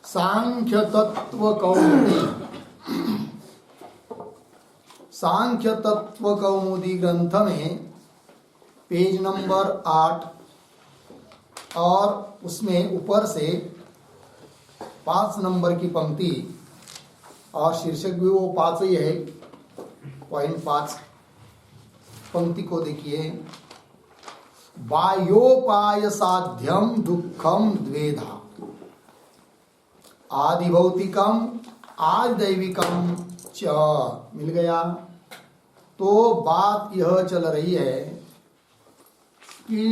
सांख्य तत्व कौमुदी, सांख्य तत्व कौमुदी ग्रंथ में पेज नंबर 8 और उसमें ऊपर से 5 नंबर की पंक्ति और शीर्षक भी वो 5 ही है, पॉइंट 5 पंक्ति को देखिए। बाह्योपाय साध्यम दुखम द्वेधा, आदि भौतिकम आदि दैविकम च। मिल गया। तो बात यह चल रही है कि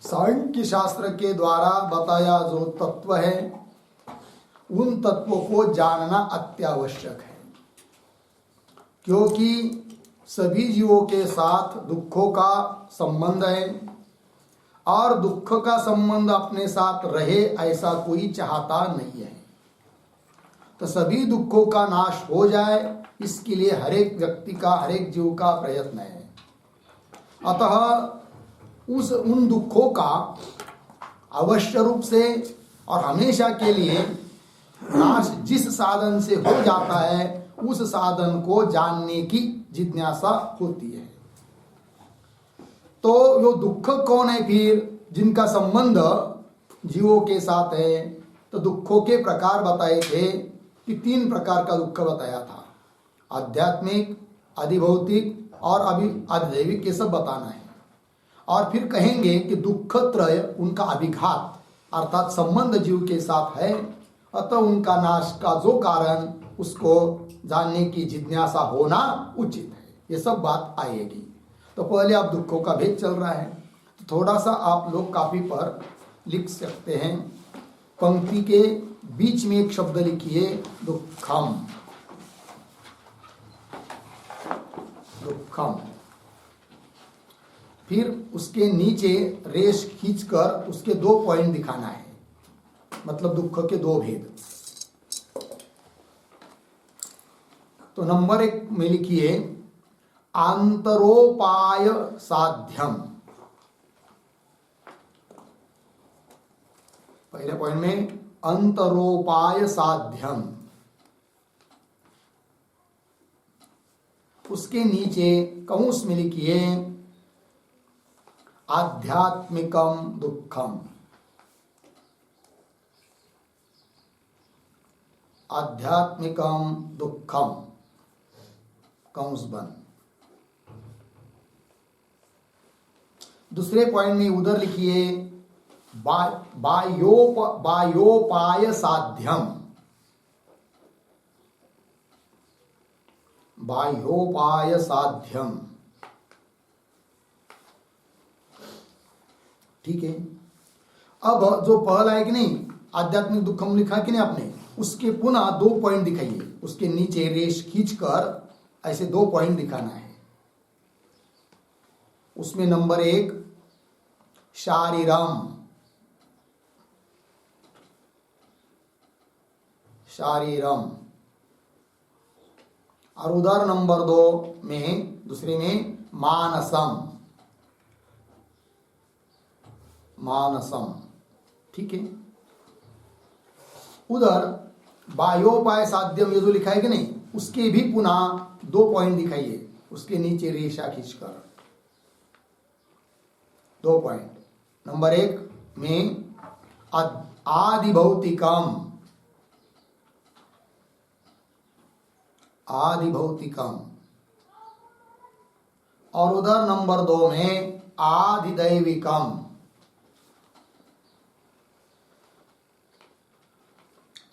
सांख्य शास्त्र के द्वारा बताया जो तत्व है उन तत्वों को जानना अत्यावश्यक है, क्योंकि सभी जीवों के साथ दुखों का संबंध है और दुख का संबंध अपने साथ रहे ऐसा कोई चाहता नहीं है। तो सभी दुखों का नाश हो जाए इसके लिए हर एक व्यक्ति का, हर एक जीव का प्रयत्न है। अतः उन दुखों का अवश्य रूप से और हमेशा के लिए नाश जिस साधन से हो जाता है उस साधन को जानने की जिज्ञासा होती है। तो वो दुख कौन है फिर जिनका संबंध जीवों के साथ है? तो दुखों के प्रकार बताए थे कि 3 प्रकार का दुख बताया था, आध्यात्मिक, अधिभौतिक और अधिदैविक, ये सब बताना है। और फिर कहेंगे कि दुख त्रय उनका अभिघात अर्थात संबंध जीव के साथ है, अतः उनका नाश का जो कारण उसको जानने की जिज्ञासा होना उचित है। ये सब बात आएगी। तो पहले आप दुखों का भेद चल रहा है, तो थोड़ा सा आप लोग कापी पर लिख सकते हैं। पंक्ति के बीच में एक शब्द लिखिए, दुखम। दुखम। फिर उसके नीचे रेश खींचकर उसके 2 पॉइंट दिखाना है, मतलब दुख के 2 भेद। तो नंबर 1 में लिखिए आंतरोपाय साध्यम। पहले पॉइंट में अंतरोपाय साध्यम, उसके नीचे कंस में लिखिए आध्यात्मिकम दुखम। आध्यात्मिकम दुखम कंस बंद। दूसरे पॉइंट में उधर लिखिए बाह्योपाय साध्यम। बाह्योपाय साध्यम, ठीक है। अब जो पहला है कि नहीं, आध्यात्मिक दुखम लिखा कि नहीं आपने, उसके पुनः 2 पॉइंट दिखाइए। उसके नीचे रेश खींचकर ऐसे 2 पॉइंट दिखाना है। उसमें नंबर 1 शारीरम। शारीरम। और उधर नंबर 2 में, दूसरे में मानसम। मानसम, ठीक है। उधर बाह्योपाय साध्यम ये जो लिखा है कि नहीं, उसके भी पुनः 2 पॉइंट दिखाइए। उसके नीचे रेशा खींचकर 2 पॉइंट। नंबर 1 में आदिभौतिकम। आदिभौतिकम। और उधर नंबर 2 में आदिदैविकम।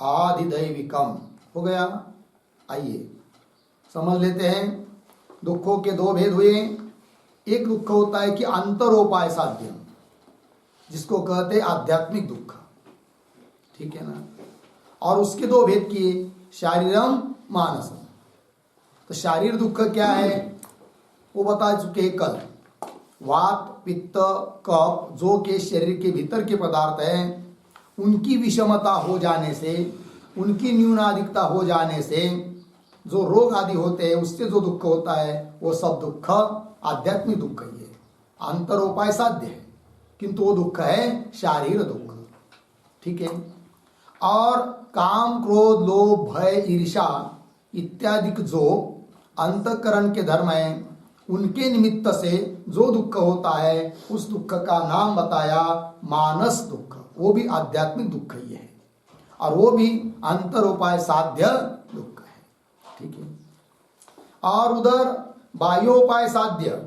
आदिदैविकम हो गया। आइए समझ लेते हैं। दुखों के 2 भेद हुए। एक दुख होता है कि अंतरोपाय साध्यम, जिसको कहते हैं आध्यात्मिक दुख, ठीक है ना। और उसके 2 भेद किए, शारीरम मानसम। तो शारीर दुख क्या है वो बता चुके हैं कल। वात, पित्त, कफ जो के शरीर के भीतर के पदार्थ हैं, उनकी विषमता हो जाने से, उनकी न्यूनाधिकता हो जाने से जो रोग आदि होते हैं, उससे जो दुख होता है वो सब दुख आध्यात्मिक दुख ही है। अंतरोपाय साध्य है, किंतु वो दुख है शारीर दुख, ठीक है। और काम, क्रोध, लोभ, भय, ईर्ष्या इत्यादि जो अंतःकरण के धर्म हैं, उनके निमित्त से जो दुख होता है उस दुख का नाम बताया मानस दुख। वो भी आध्यात्मिक दुख ही है और वो भी अंतर उपाय साध्य दुख है। ठीक है। और उधर बाह्योपाय साध्य,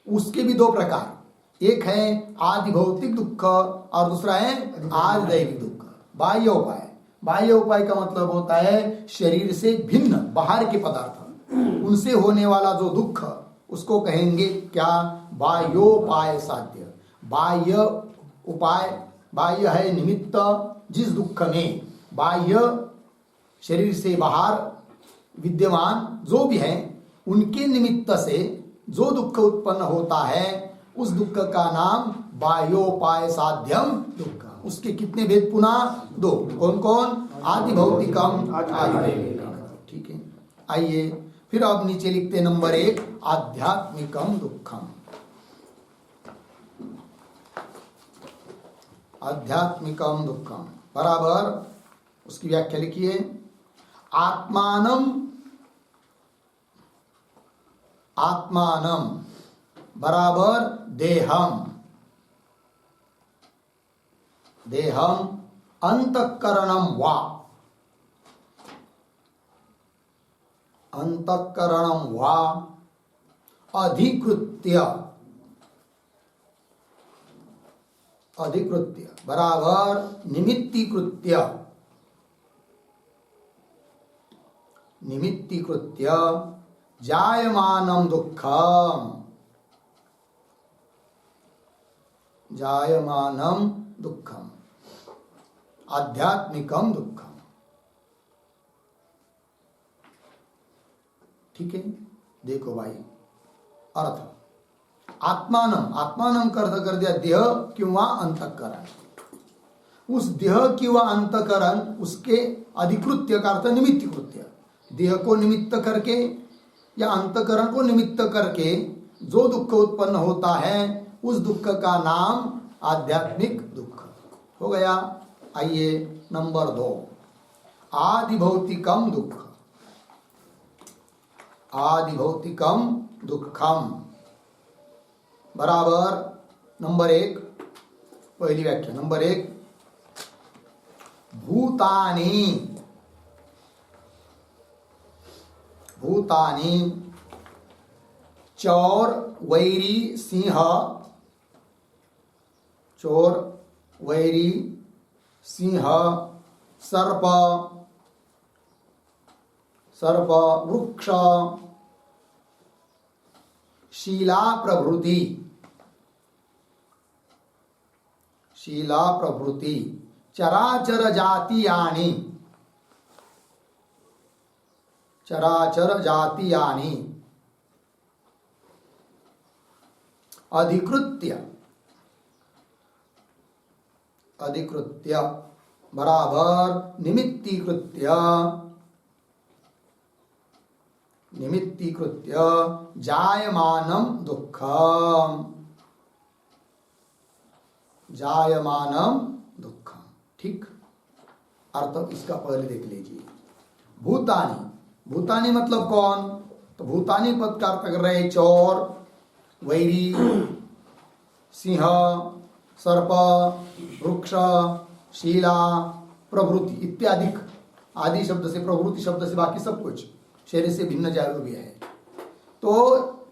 उसके भी दो प्रकार, एक है आदि भौतिक दुख और दूसरा है आदि दैविक दुख। बाह्य उपाय, बाह्य उपाय का मतलब होता है शरीर से भिन्न बाहर के पदार्थ, उनसे होने वाला जो दुख उसको कहेंगे क्या? बाह्योपाय साध्य। बाह्य उपाय, बाह्य है निमित्त, जिस दुख में बाह्य शरीर से बाहर विद्यमान जो भी है उनके निमित्त से जो दुख उत्पन्न होता है उस दुख का नाम बाह्योपाय साध्यम दुख। उसके कितने भेद? पुनः दो। कौन कौन? आदि भौतिकम, आदि दैविकम। ठीक है। आइए फिर अब नीचे लिखते नंबर 1 आध्यात्मिकम दुखम। आध्यात्मिकम दुखम बराबर उसकी व्याख्या लिखिए। आत्मानम, आत्मानम बराबर देहम, देहम अंतःकरणम वा, अंतःकरणम वा अधिकृत्य, अधिकृत्य बराबर निमित्तीकृत्य, निमित्तीकृत्य जायमानम दुःखम, जायमानम दुःखम आध्यात्मिकम दुःखम। ठीक है। देखो भाई अर्थ, आत्मानम, आत्मानम का अर्थ कर दिया देह किंवा अंतःकरण। उस देह किंवा अंतःकरण उसके अधिकृत्य का अर्थ निमित्तीकृत्य, देह को निमित्त करके या अंतःकरण को निमित्त करके जो दुख उत्पन्न होता है उस दुख का नाम आध्यात्मिक दुख हो गया। आइए नंबर 2 आदि भौतिकम दुख, आदि भौतिकम दुखम बराबर नंबर 1 पहली व्याख्या। नंबर 1 भूतानि, भूतानि चौर, वैरी, सिंह, चोर, वैरी, सिंह, सर्प, सर्प, वृक्ष, शीला प्रभृति, शीला प्रभृति चराचर जातीयानि, चराचर जातीयानि अधिकृत्य, अधिकृत्य बराबर निमित्तीकृत्य, निमित्तीकृत्य जायमानम दुःखम, जायमानम दुःखम। ठीक। अर्थ इसका पहले देख लीजिए। भूतानि, भूतानि मतलब कौन? तो भूतानि पद का अर्थ कर रहे चौर, वैरी, सिंह, सर्प, वृक्ष, शीला, प्रभृति इत्यादि। आदि शब्द से, प्रभृति शब्द से बाकी सब कुछ शरीर से भिन्न जायु भी है। तो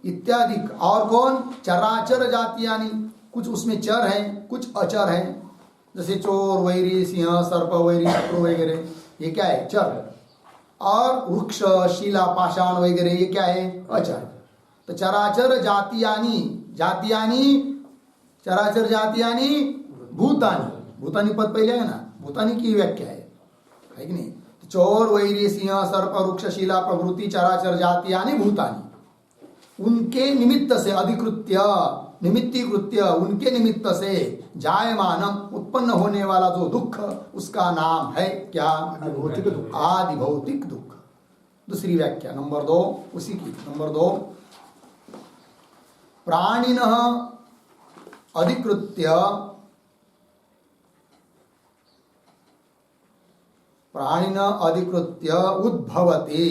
इत्यादि और कौन? चराचर जातियानि, कुछ उसमें चर हैं कुछ अचर हैं, जैसे चोर, वैरी, सिंह, सर्प, वैरी, शत्रु वगैरह, ये क्या है? चर। और वृक्ष, शीला, पाषाण वगैरह ये क्या है? अचर। तो चराचर जातियानि, जातियानि चराचर जातियानि भूतानि, भूतानि पद पहले है ना, भूतानि की व्याख्या है कि नहीं? तो चोर, वैरी, सिंह, सर्प, वृक्ष, शीला प्रभृति चराचर जातियानि भूतानि, उनके निमित्त से अधिकृत्य, निमित्तीकृत्य उनके निमित्त से जायमानम उत्पन्न होने वाला जो दुख उसका नाम है क्या? आदिभौतिक दुख, आदिभौतिक दुख। दूसरी व्याख्या नंबर 2 उसी की। नंबर 2 प्राणिनः अधिकृत्य, प्राणिन अधिकृत्य उद्भवति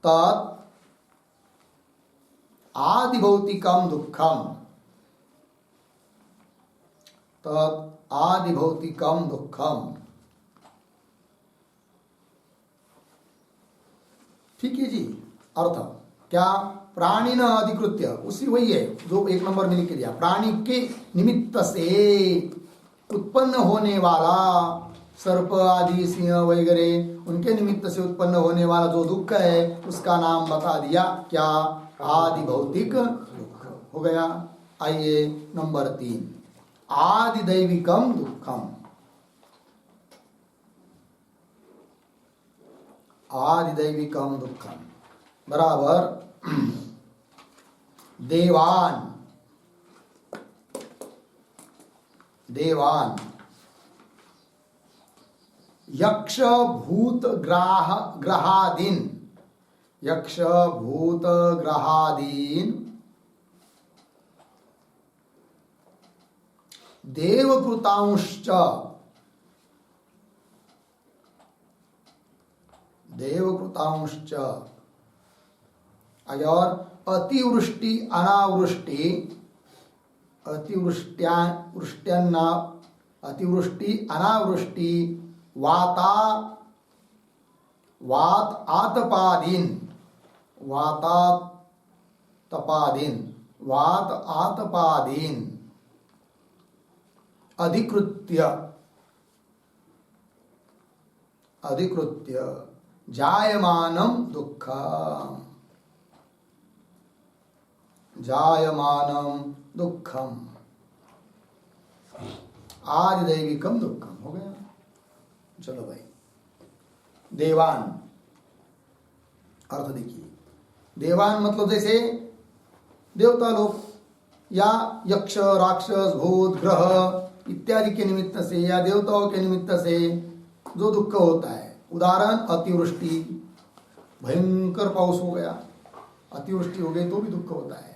तत् आदिभौतिकम दुःखम, तत् आदिभौतिकम दुःखम। ठीक है जी। अर्थ क्या? प्राणी न अधिकृत्य, उसी वही है जो 1 नंबर में लिख दिया। प्राणी के निमित्त से उत्पन्न होने वाला, सर्प आदि सिंह वगैरह उनके निमित्त से उत्पन्न होने वाला जो दुख है उसका नाम बता दिया। क्या? आदि भौतिक दुख हो गया। आइए नंबर 3, आदि दैविकम दुखम। आदि दैविकम दुखम बराबर देवान, देवान यक्ष भूत ग्रहादीन, यक्ष भूत ग्रहादीन देवकृतांश्च, देवकृतांश्च और अतिवृष्टि अनावृष्टि, अतिवृष्टि अनावृष्टि वात आतपादीन, वात आतपादीन अधिकृत्य जायमानं दुःखम्, जायमानं दुःखम, आदिदैविकम दुःखम हो गया। चलो भाई, देवान अर्थ देखिए। देवान मतलब जैसे देवता लोग या यक्ष राक्षस भूत ग्रह इत्यादि के निमित्त से या देवताओं के निमित्त से जो दुख होता है। उदाहरण अतिवृष्टि, भयंकर पाउस हो गया, अतिवृष्टि हो गई तो भी दुख होता है।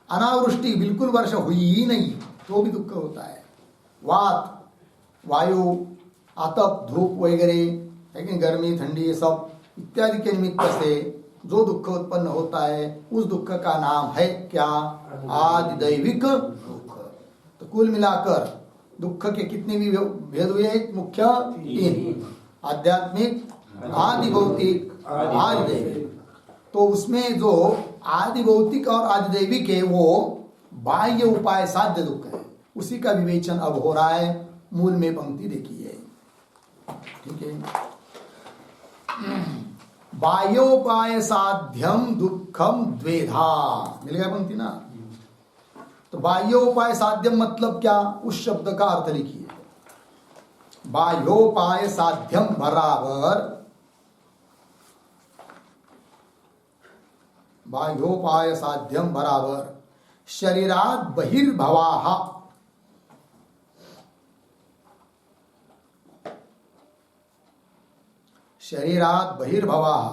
अनावृष्टि, बिल्कुल वर्षा हुई ही नहीं तो भी दुख होता है। वात वायु, आतप धूप वगैरह, लेकिन गर्मी ठंडी ये सब इत्यादि के निमित्त से जो दुख उत्पन्न होता है उस दुख का नाम है क्या? आदि दैविक दुख। तो कुल मिलाकर दुख के कितने भी भेद हुए? मुख्य 3, आध्यात्मिक, आदि भौतिक, आदि दैविक। तो उसमें जो आदि भौतिक और आदि दैविक है वो बाह्य उपाय साध्य दुख है, उसी का विवेचन अब हो रहा है। मूल में पंक्ति देखिए, ठीक है। बाह्योपाय साध्यम दुखम द्वेधा, मिल गया पंक्ति ना। तो बाह्योपाय साध्यम मतलब क्या? उस शब्द का अर्थ लिखिए। बाह्योपाय साध्यम बराबर, बाह्योपाय साध्यम बराबर शरीरात् बहिर्भवाः, शरीरात् बहिर्भवाः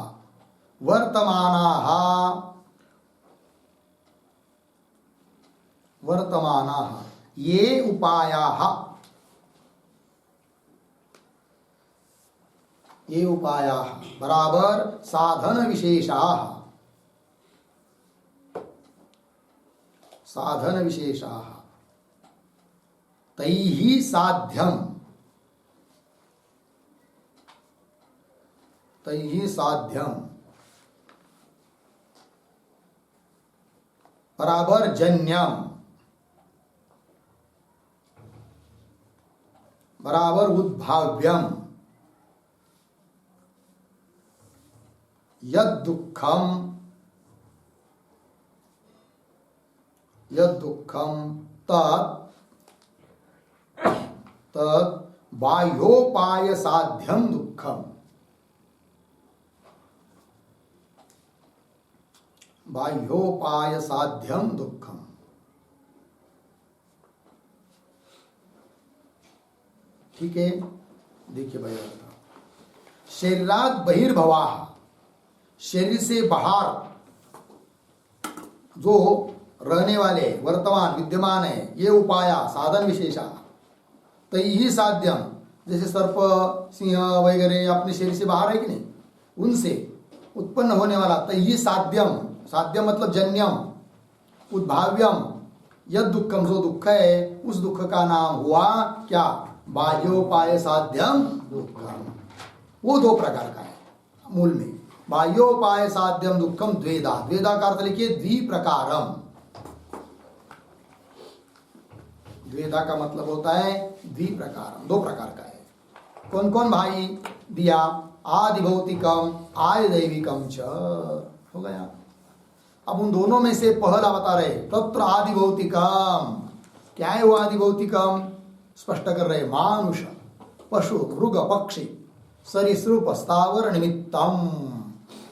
वर्तमानाः, वर्तमानाः ये उपायाः, ये उपायाः बराबर साधन विशेषाः, साधन विशेषाः तैहि साध्यम, तैहि साध्यम बराबर जन्यम बराबर उद्भाव्यम यद दुःखम, यद दुःखम तत् बाह्योपाय साध्यम दुःखम, बाह्योपाय साध्यम दुःखम। ठीक है, देखिए भाई, शरीरात् बहिर्भवाः, शरीर से बाहर जो रहने वाले वर्तमान विद्यमान है, ये उपाया साधन विशेषा तैहि साध्यम, जैसे सर्प सिंह वगैरह अपने शरीर से बाहर है कि नहीं, उनसे उत्पन्न होने वाला तैहि साध्यम, साध्यम मतलब जन्यम, उद्भाव्यम, यद दुखम, जो दुख है उस दुख का नाम हुआ क्या, बाह्योपाय साध्यम दुखम। वो दो प्रकार का है मूल में, बाह्योपाय साध्यम दुखम द्वेधा, द्वेधा का अर्थ लिखिए द्विप्रकारम। द्वेधा का मतलब होता है द्विप्रकारम, दो प्रकार का है। कौन कौन भाई दिया, आदि भौतिकम आदि दैविकम च, हो गया। अब उन दोनों में से पहला बता रहे, तत्र आदि भौतिकम, क्या है वो आदि भौतिकम, स्पष्ट कर रहे, मानुष पशु मृग पक्षी सरीसृप स्थावर निमित्तम,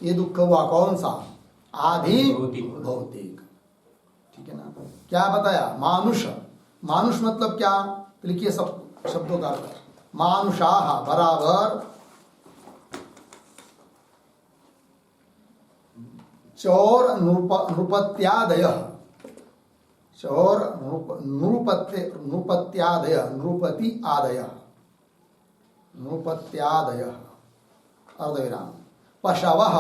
ये दुख हुआ कौन सा, आदि भौतिक, ठीक है ना। क्या बताया, मानुष, मानुष मतलब क्या, तो लिखिए सब शब्दों का अर्थ, मानुषाः बराबर चौर नृपत्यादय, चौर नृपत्यादय, नृपति आदय, नृपत्यादय अर्धविराम, पशवः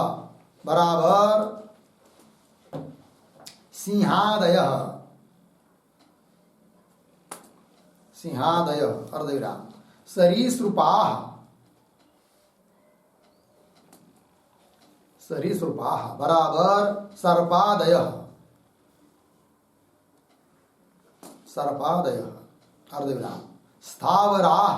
बराबर सिंहादय, सिंहादय अर्धविराम, सरीसृपाः, सरीसृपाः बराबर सर्पादय, सर्पादय अर्धविराम, स्थावराः,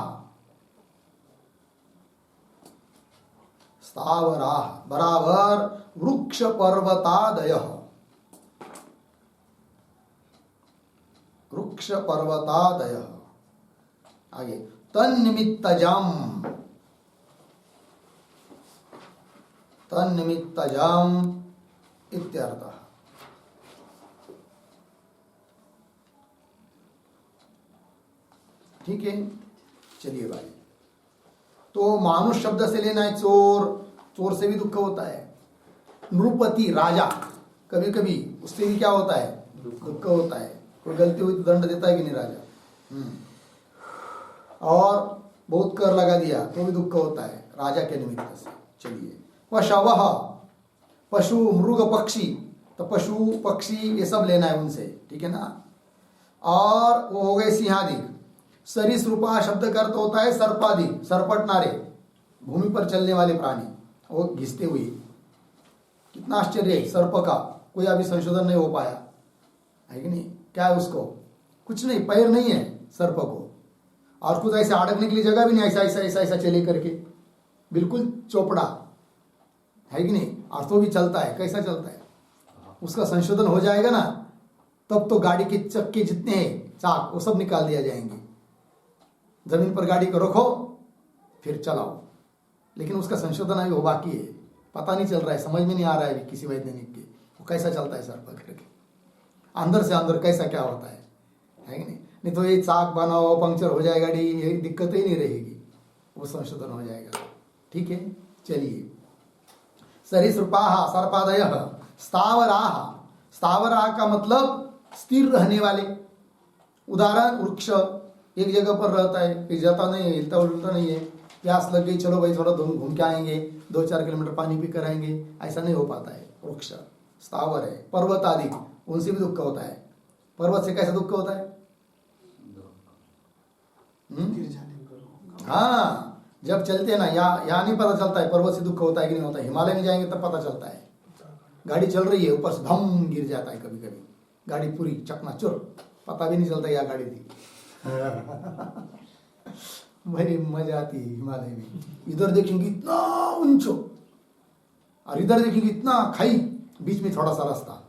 स्थावराः बराबर वृक्ष पर्वतादय, वृक्ष पर्वतादय। आगे तन्निमित्तजम, तन्निमित्तजम इत्यर्थः। ठीक है, चलिए भाई, तो मानुष शब्द से लेना है चोर, चोर से भी दुख होता है। नृपति राजा, कभी कभी उससे भी क्या होता है, दुख होता है, कोई गलती हुई तो दंड देता है कि नहीं राजा, और बहुत कर लगा दिया तो भी दुख होता है राजा के निमित्त से। चलिए, पशवः, पशु मृग पक्षी, तो पशु पक्षी ये सब लेना है उनसे, ठीक है ना। और वो हो गए सिंहादि। सरीसृपा शब्द का अर्थ होता है सर्पादि, सरपटनारे, भूमि पर चलने वाले प्राणी, वो घिसते हुए। कितना आश्चर्य है, सर्प का कोई अभी संशोधन नहीं हो पाया है कि नहीं। क्या है उसको, कुछ नहीं, पैर नहीं है सर्प को, और कुछ ऐसे अड़कने के लिए जगह भी नहीं, ऐसा ऐसा ऐसा ऐसा चले करके, बिल्कुल चौपड़ा है कि नहीं। और तो भी चलता है, कैसा चलता है, उसका संशोधन हो जाएगा ना, तब तो गाड़ी के चक्के जितने हैं चाक वो सब निकाल दिया जाएंगे। जमीन पर गाड़ी को रखो फिर चलाओ, लेकिन उसका संशोधन अभी वो बाकी है, पता नहीं चल रहा है, समझ में नहीं आ रहा है किसी वैज्ञानिक के, वो कैसा चलता है सर्प करके, अंदर से अंदर कैसा क्या होता है कि नहीं। नहीं तो ये चाक बनाओ पंक्चर हो जाए गाड़ी, ये दिक्कत ही नहीं रहेगी, वो संशोधन हो जाएगा। ठीक है, चलिए। सरीसृपाः सर्पादयः, स्थावराः, स्थावराः का मतलब स्थिर रहने वाले। उदाहरण, वृक्ष एक जगह पर रहता है, फिर जाता नहीं है, हिलता उलटा नहीं है, प्यास लग गई चलो भाई थोड़ा घूम के आएंगे, 2-4 किलोमीटर पानी पी कर आएंगे, ऐसा नहीं हो पाता है। वृक्ष स्थावर है। पर्वत आदि, उनसे भी दुख होता है। पर्वत से कैसा दुख होता है, हाँ, जब चलते हैं ना, यहाँ नहीं पता चलता है पर्वत से दुख होता है कि नहीं होता है, हिमालय में जाएंगे तब पता चलता है। गाड़ी चल रही है, ऊपर से धम गिर जाता है, कभी कभी गाड़ी पूरी चकनाचूर, पता भी नहीं चलता या गाड़ी थी। बड़ी मजा आती है हिमालय में। इधर देखेंगे इतना ऊंचो, और इधर देखेंगे इतना खाई, बीच में थोड़ा सा रास्ता,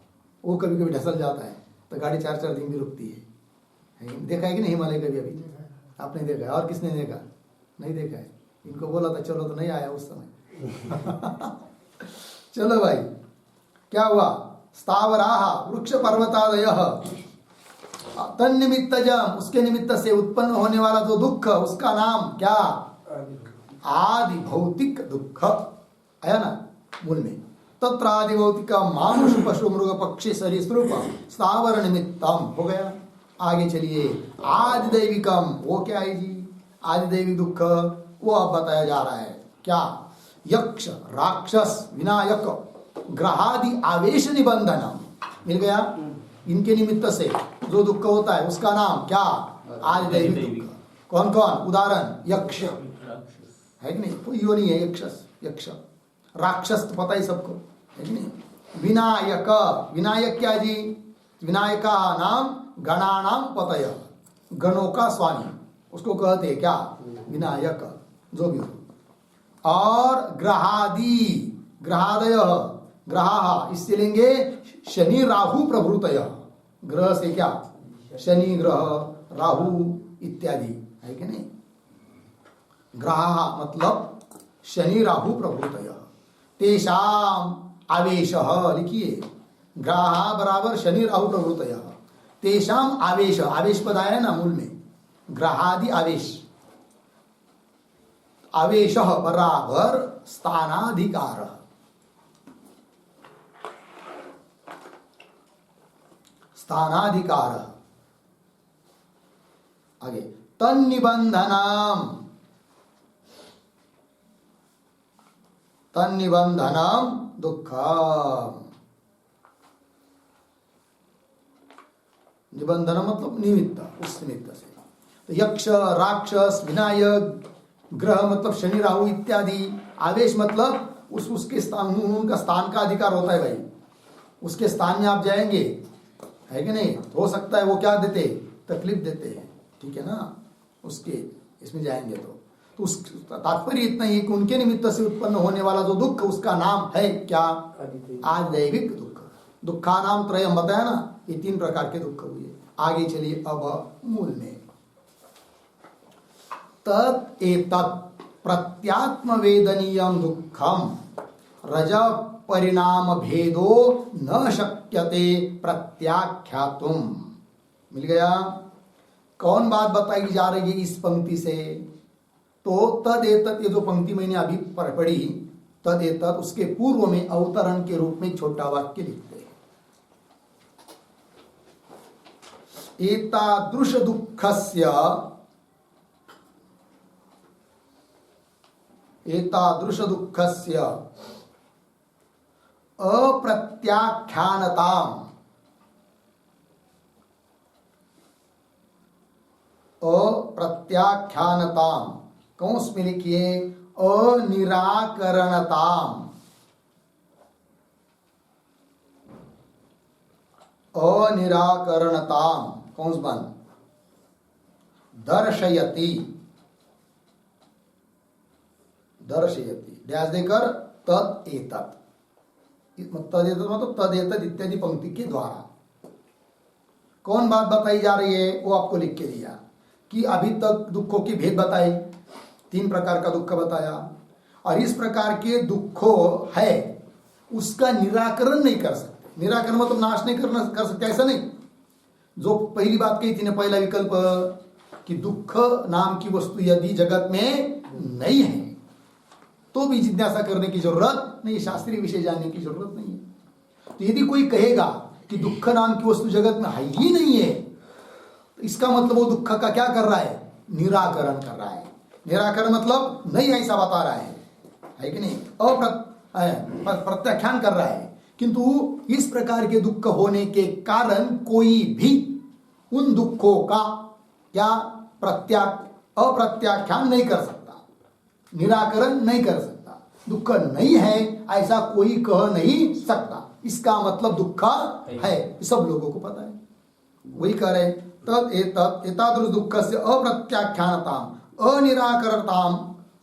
वो कभी कभी ढसल जाता है, तो गाड़ी 4-4 दिन भी रुकती है। देखा है कि नहीं हिमालय कभी? अभी आपने देखा है, और किसने देखा? नहीं देखा है। इनको बोला था चलो तो नहीं आया उस समय। चलो भाई, क्या हुआ? स्थावराः वृक्ष पर्वतादयः, तन्निमित्तजम, उसके निमित्त से उत्पन्न होने वाला जो दुख, उसका नाम क्या? आदि भौतिक दुख, आया ना मूल में। तत्र आदि भौतिक मानुष पशु मृग पक्षी सरीसृप स्थावर निमित्तम, हो गया। आगे चलिए, आदि दैविकम, वो क्या है जी? आदि दैविक दुख वो अब बताया जा रहा है। क्या? यक्ष, राक्षस, विनायक, ग्रहादि आवेश निबंधन, मिल गया। इनके निमित्त से जो दुख होता है उसका नाम क्या? आदि दैविक दुख। कौन कौन? उदाहरण, यक्ष है कि नहीं? कोई यो नहीं है यक्ष। राक्षस तो पता ही सबको है कि नहीं? विनायक, विनायक क्या जी? विनायका नाम गणानाम पतय, गणों का स्वामी, उसको कहते हैं क्या? विनायक, जो भी हो। और ग्रहादि, ग्रहादय, ग्रहा इससे लेंगे शनि राहु प्रभृतय, ग्रह से क्या? शनि ग्रह, राहु इत्यादि, है कि नहीं? ग्रहा मतलब शनि राहु प्रभृतय, तेषाम आवेश, लिखिए, ग्रहा बराबर शनि राहु प्रभृतय, तेषाम आवेश, आवेश पद आया है ना मूल में, ग्रहादि आवेश, आवेश बराबर स्थानाधिकार, स्थानाधिकार। आगे तन्निबंधनम, तन्निबंधनम दुःखम, निबंधन मतलब निमित्त, उस निमित्त से। तो यक्ष, राक्षस, विनायक, ग्रह मतलब शनि राहु इत्यादि, आवेश मतलब उसके स्थान, उनका स्थान का अधिकार होता है भाई, उसके स्थान में आप जाएंगे, है कि नहीं? हो सकता है वो क्या देते? तकलीफ देते हैं, ठीक है ना? उसके इसमें जाएंगे तो उस तात्पर्य इतना ही कि उनके निमित्त से उत्पन्न होने वाला जो दुख, उसका नाम है क्या? आदि दैविक दुख। दुखा नाम त्रय हम बताया ना, ये 3 प्रकार के दुख हुए। आगे चलिए अब मूल में। तत् एतत् प्रत्यात्म वेदनीयम दुखम रज परिणाम भेदो न शक्यते प्रत्याख्यातुम, मिल गया। कौन बात बताई जा रही है इस पंक्ति से? तो तद एतत्, ये जो पंक्ति मैंने अभी पढ़ी, तद एतत्, उसके पूर्व में अवतरण के रूप में छोटा वाक्य लिखते हैं। एतादृश दुःखस्य, एतादृश दुःखस्य अप्रत्याख्यानताम, अप्रत्याख्यानताम, कौंस में लिखिए अनिराकरणताम, अनिराकरणताम, कौंस बंद, दर्शयति, दर्शयति, डैश देकर तद एतत्, तद एतत् मतलब तद एतत् इत्यादि पंक्ति के द्वारा कौन बात बताई जा रही है वो आपको लिख के दिया कि अभी तक दुखों के भेद बताए, 3 प्रकार का दुख बताया, और इस प्रकार के दुखों है उसका निराकरण नहीं कर सकते। निराकरण मतलब नाश नहीं कर सकते, ऐसा नहीं। जो पहली बात कही थी ना, पहला विकल्प कि दुख नाम की वस्तु यदि जगत में नहीं है तो भी जिज्ञासा करने की जरूरत नहीं, शास्त्रीय विषय जानने की जरूरत नहीं है। तो यदि कोई कहेगा कि दुख नाम की वस्तु जगत में है ही नहीं है, तो इसका मतलब वो दुख का क्या कर रहा है? निराकरण कर रहा है। निराकरण मतलब नहीं ऐसा बता रहा है कि नहीं? प्रत्याख्यान कर रहा है। किंतु इस प्रकार के दुख होने के कारण कोई भी उन दुखों का क्या अप्रत्याख्यान नहीं कर सकता, निराकरण नहीं कर सकता। दुख नहीं है ऐसा कोई कह नहीं सकता, इसका मतलब दुख है, सब लोगों को पता है। वही कह रहे तद एतादृश दुःखस्य अप्रत्याख्यानताम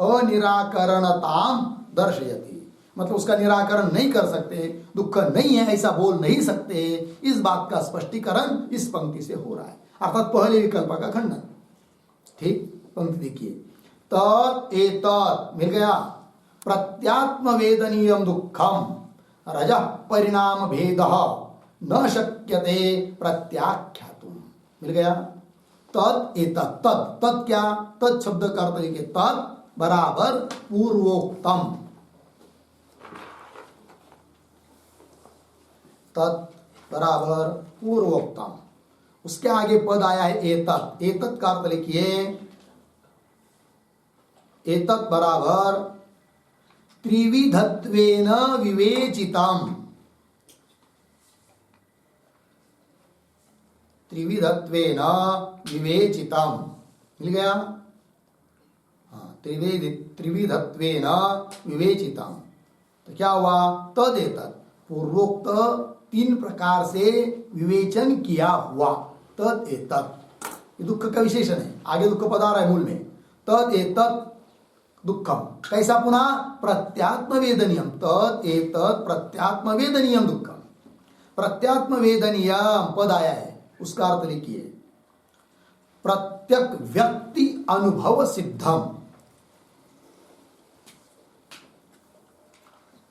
अनिराकरणताम दर्शयति, मतलब उसका निराकरण नहीं कर सकते, दुख नहीं है ऐसा बोल नहीं सकते। इस बात का स्पष्टीकरण इस पंक्ति से हो रहा है, अर्थात पहले विकल्प का खंडन। ठीक, पंक्ति देखिए, तत् एतत् मिल गया, प्रत्यात्म वेदनीयम दुःखम रज परिणाम भेद न शक्यते प्रत्याख्यातुम, मिल गया। तत् एतत्, तत् क्या? तत् शब्द का अर्थ लिखिए, तत् बराबर पूर्वोक्तम, तत् बराबर पूर्वोक्तम। उसके आगे पद आया है एतत्, एतत् का अर्थ लिखिए एतत् बराबर त्रिविधत्वेन विवेचितम्, त्रिविधत्वेन विवेचितम्, मिल गया। हाँ, त्रिविधत्वेन विवेचितम्, तो क्या हुआ? तदेतत्, पूर्वोक्त 3 प्रकार से विवेचन किया हुआ। तदेतत्, ये दुख का विशेषण है, आगे दुख पद आ रहा है मूल में। तदेतत् दुखम, कैसा? पुनः प्रत्यात्म वेदनीयम। तदेतत् प्रत्यात्म वेदनीयम दुखम, प्रत्यात्म वेदनीयम पद आया है, उसका अर्थ लिखिए प्रत्यक व्यक्ति अनुभव सिद्धम,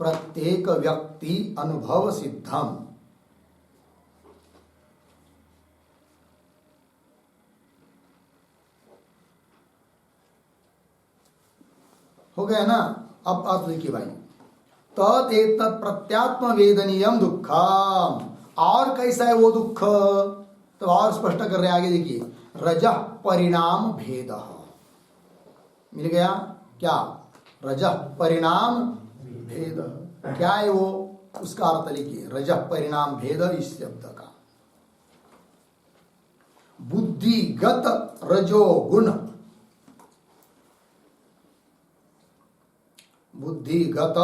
प्रत्येक व्यक्ति अनुभव सिद्धम। हो गया ना? अब अर्थ देखिए भाई, तदेतत् प्रत्यात्म वेदनीयम दुखम, और कैसा है वो दुख? तो और स्पष्ट कर रहे आगे देखिए, रजः परिणाम भेद, मिल गया क्या? रजः परिणाम भेद, क्या है वो? उसका अर्थ लिखिए, रजः परिणाम भेद इस शब्द का बुद्धिगत रजोगुण, बुद्धिगत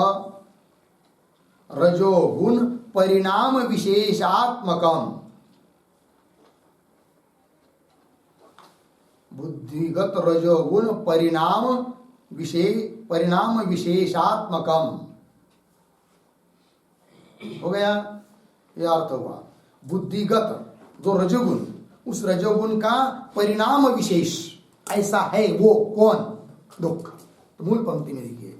रजोगुण परिणाम विशेषात्मकम, बुद्धिगत रजोगुण परिणाम विशेषात्मकम। हो गया? यह अर्थ हुआ बुद्धिगत जो रजोगुण, उस रजोगुण का परिणाम विशेष ऐसा है, वो कौन? दुख। तो मूल पंक्ति में देखिए,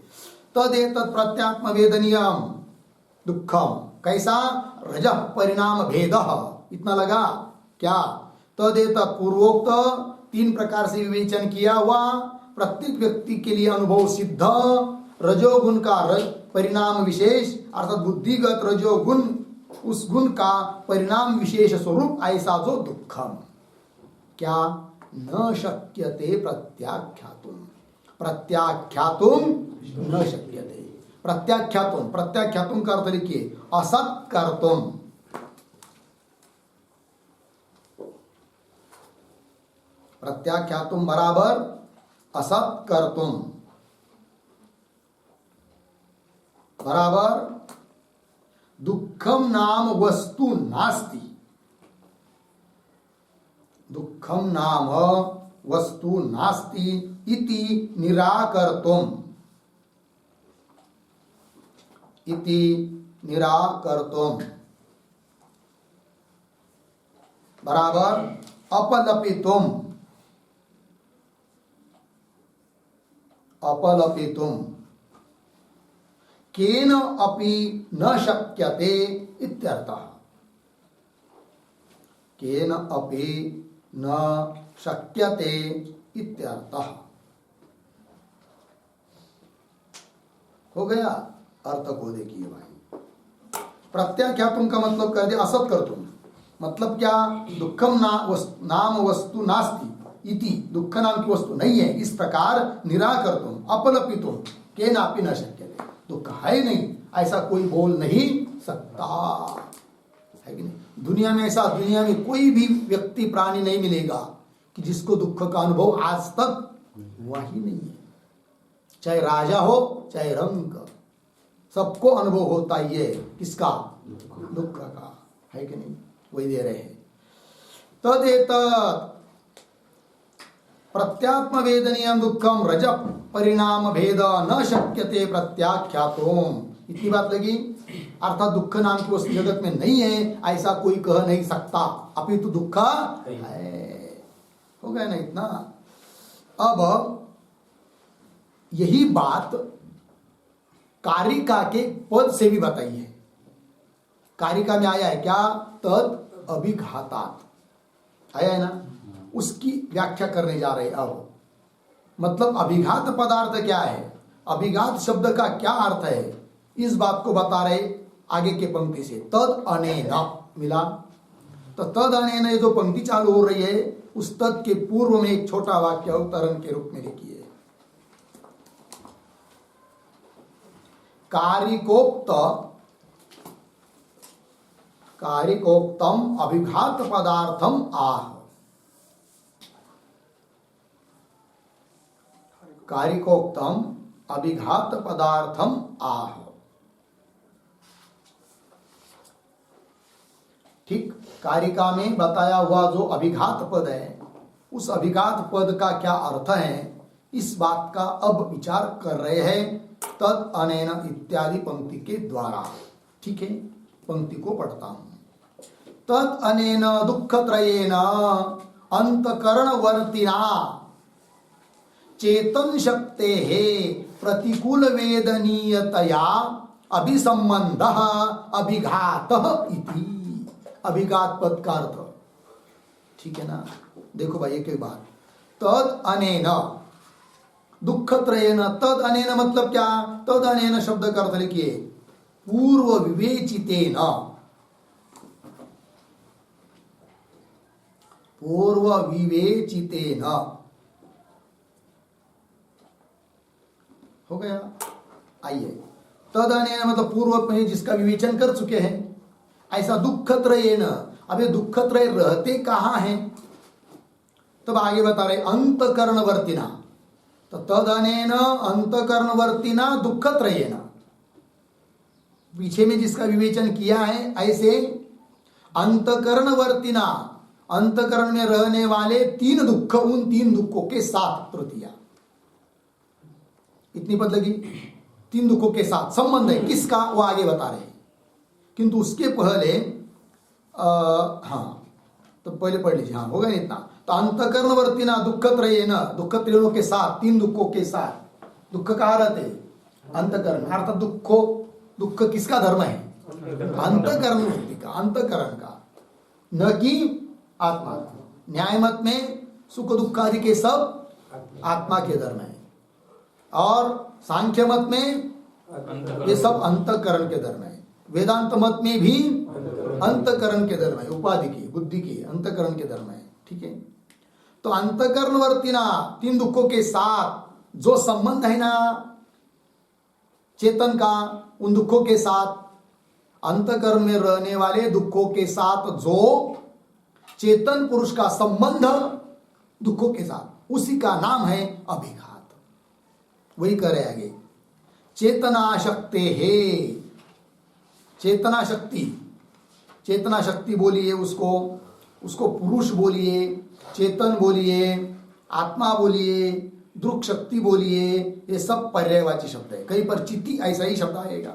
तदेतत् प्रत्यात्म वेदनीयम दुखम, कैसा? रजः परिणाम भेद, इतना लगा क्या? तदेतत् पूर्वोक्त 3 प्रकार से विवेचन किया हुआ, प्रत्येक व्यक्ति के लिए अनुभव सिद्ध रजोगुण का परिणाम विशेष, अर्थात बुद्धिगत रजोगुण, उस गुण का परिणाम विशेष स्वरूप ऐसा जो दुखम, क्या? न शक्यते प्रत्याख्यातुम, प्रत्याख्यातुम न शक्यते, प्रत्याख्यातुम, प्रत्याख्यातुम का अर्थ लिखिए असत कर्तुम, प्रत्याख्यातुम बराबर असत कर्तुम, बराबर दुखम नाम वस्तु नास्ति, दुखम नाम वस्तु नास्ति इति निराकर्तुम, इति निराकर्तुम, बराबर अपलपितुम, अपलपितुम, केन अपि न शक्यते इत्यर्थः, केन अपि न शक्यते इत्यर्थः। हो गया? अर्थ को देखिए भाई, प्रत्याख्यातुम का मतलब कर दिया असत कर्तुम, मतलब क्या? दुखम नाम वस्तु नास्ति इति, दुख नाम की वस्तु नहीं है, इस प्रकार निराकर्तुम अपलपितुम केनापि न शक्यते, दुख है नहीं ऐसा कोई बोल नहीं सकता, है कि नहीं? दुनिया में ऐसा, दुनिया में कोई भी व्यक्ति प्राणी नहीं मिलेगा कि जिसको दुख का अनुभव आज तक हुआ ही नहीं है, चाहे राजा हो चाहे रंक, सबको अनुभव होता ही है किसका? दुख का, है कि नहीं? वही दे रहे हैं। तदेतत् प्रत्यात्म वेदनीयम दुखम रज परिणाम भेद न शक्यते प्रत्याख्यातुम, इतनी बात लगी। अर्थात दुख नाम की वस्तु जगत में नहीं है ऐसा कोई कह नहीं सकता, अपितु दुख है। हो गया ना इतना? अब यही बात कारिका के पद से भी बताई है। कारिका में आया है क्या? तद अभिघातात आया है ना, उसकी व्याख्या करने जा रहे। अब मतलब अभिघात पदार्थ क्या है, अभिघात शब्द का क्या अर्थ है, इस बात को बता रहे आगे के पंक्ति से। तद अनेन मिला, तो तद अनेन जो पंक्ति चालू हो रही है उस तद के पूर्व में एक छोटा वाक्य अवतरण के रूप में लिखिए। कारिकोक्तम अभिघात पदार्थम आह। कारिकोक्तम अभिघात पदार्थम आह। ठीक, कारिका में बताया हुआ जो अभिघात पद है, उस अभिघात पद का क्या अर्थ है, इस बात का अब विचार कर रहे हैं तद अनेन इत्यादि पंक्ति के द्वारा। ठीक है, पंक्ति को पढ़ता हूं। तद अनेन दुःखत्रयेन अंतकरणवर्तिना चेतन शक्तेः प्रतिकूल वेदनीयतया अभिसंबंधः अभिघातः इति। अभिघात पद का अर्थ, ठीक है ना। देखो भाई एक बात, तद अनेन दुःखत्रयेन, तद अनेन मतलब क्या, तद अनेन शब्द का अर्थ लिखिए पूर्व विवेचितेन, पूर्व विवेचितेन, हो गया। आइए, तद अनेन मतलब पूर्व में जिसका विवेचन कर चुके हैं, ऐसा दुःखत्रयेन। अब ये दुःखत्रय रहते कहां हैं, तब आगे बता रहे अंतकरणवर्तिना। तो तदनेन अंतकरणवर्तिना दुःखत्रयेन, पीछे में जिसका विवेचन किया है, ऐसे अंतकरणवर्तिना, अंतकरण में रहने वाले तीन दुख, उन तीन दुखों के साथ तृतीया। इतनी पद लगी, तीन दुखों के साथ संबंध है किसका, वो आगे बता रहे हैं। किंतु उसके पहले हाँ, तो पहले पढ़ लीजिए। हाँ, होगा इतना। तो अंतकरणवर्तिना दुःखत्रयेन, दुःखत्रयों के साथ, तीन दुखों के साथ। दुख कहाँ रहते, अंतकरण, अर्थात दुख किसका धर्म है, अंतकरण व्यक्ति का, अंतकरण का, न कि आत्मा का। न्याय मत में सुख दुख आदि के सब आत्मा के धर्म है, और सांख्य मत में ये सब अंतकरण के धर्म है। वेदांत मत में भी अंतकरण के धर्म है, उपाधि की, बुद्धि की, अंतकरण के धर्म है। ठीक है, तो अंतकरणवर्तिना, तीन दुखों के साथ जो संबंध है ना चेतन का, उन दुखों के साथ, अंतकरण में रहने वाले दुखों के साथ जो चेतन पुरुष का संबंध दुखों के साथ, उसी का नाम है अभिघात। वही करे आगे, चेतना शक्ति है, चेतना शक्ति, चेतना शक्ति बोलिए उसको पुरुष बोलिए, चेतन बोलिए, आत्मा बोलिए, दृक् शक्ति बोलिए, ये सब पर्यायवाची शब्द है। कहीं पर चित्ती ऐसा ही शब्द आएगा,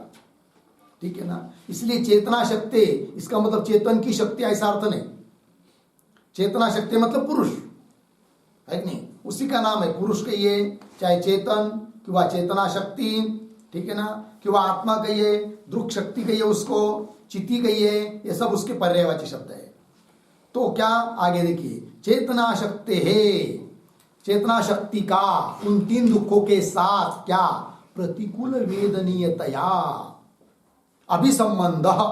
ठीक है ना। इसलिए चेतना शक्ति, इसका मतलब चेतन की शक्ति ऐसा अर्थ नहीं। चेतना शक्ति मतलब पुरुष है कि नहीं, उसी का नाम है पुरुष कहिए, चाहे चेतन कि चेतना शक्ति, ठीक है ना, कि वह आत्मा कहिए, दृक् शक्ति कहिए, उसको चित्ती कहिए, ये सब उसके पर्यायवाची शब्द है। तो क्या आगे देखिए, चेतना शक्ति है, चेतना शक्ति का उन तीन दुखों के साथ क्या, प्रतिकूल वेदनीयतया अभिसंबंध है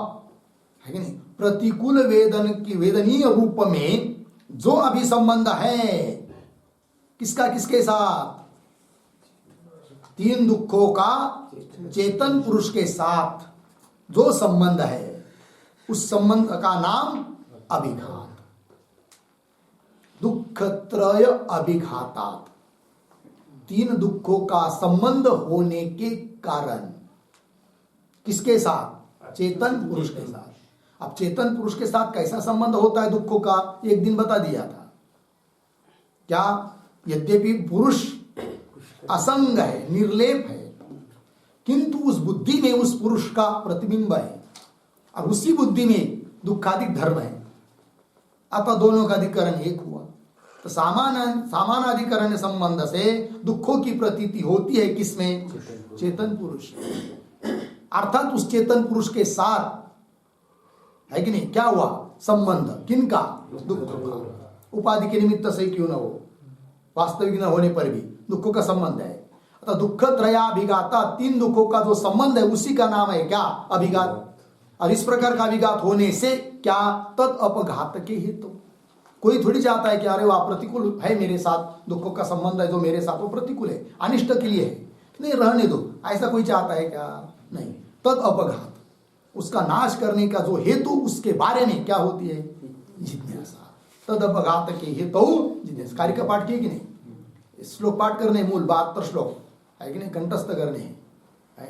कि नहीं। प्रतिकूल वेदनीय रूप में जो अभिसंबंध है, किसका किसके साथ, तीन दुखों का चेतन पुरुष के साथ जो संबंध है, उस संबंध का नाम अभिघात। दुःखत्रय अभिघातात, तीन दुखों का संबंध होने के कारण किसके साथ, चेतन पुरुष के साथ। अब चेतन पुरुष के साथ कैसा संबंध होता है दुखों का, एक दिन बता दिया था क्या। यद्यपि पुरुष असंग है, निर्लेप है, किंतु उस बुद्धि में उस पुरुष का प्रतिबिंब है, और उसी बुद्धि में दुखादिक धर्म है, अतः दोनों का अधिकरण एक हुआ। तो समानाधिकरण संबंध से दुखों की प्रतीति होती है किसमें, चेतन पुरुष, अर्थात उस चेतन पुरुष के साथ है कि नहीं, क्या हुआ संबंध, किनका, दुख का। उपाधि के निमित्त से क्यों न हो, वास्तविक न होने पर भी दुखों का संबंध है। अतः दुख त्रयाभिघाता, तीन दुखों का जो संबंध है उसी का नाम है क्या, अभिघात। और इस प्रकार का अभिघात होने से क्या, तद अपघात के हेतु। कोई थोड़ी चाहता है कि अरे वह प्रतिकूल है मेरे साथ, दुखों का संबंध है जो मेरे साथ वो प्रतिकूल है, अनिष्ट के लिए है, नहीं रहने दो, ऐसा कोई चाहता है क्या, नहीं। तद अपघात, उसका नाश करने का जो हेतु उसके बारे में क्या होती है, जिज्ञासा। तद अपघात के हेतु जिज्ञासा। कार्य का पाठ किए कि नहीं, श्लोक पाठ करने, मूल 72 श्लोक है कि नहीं, कंठस्थ करने है।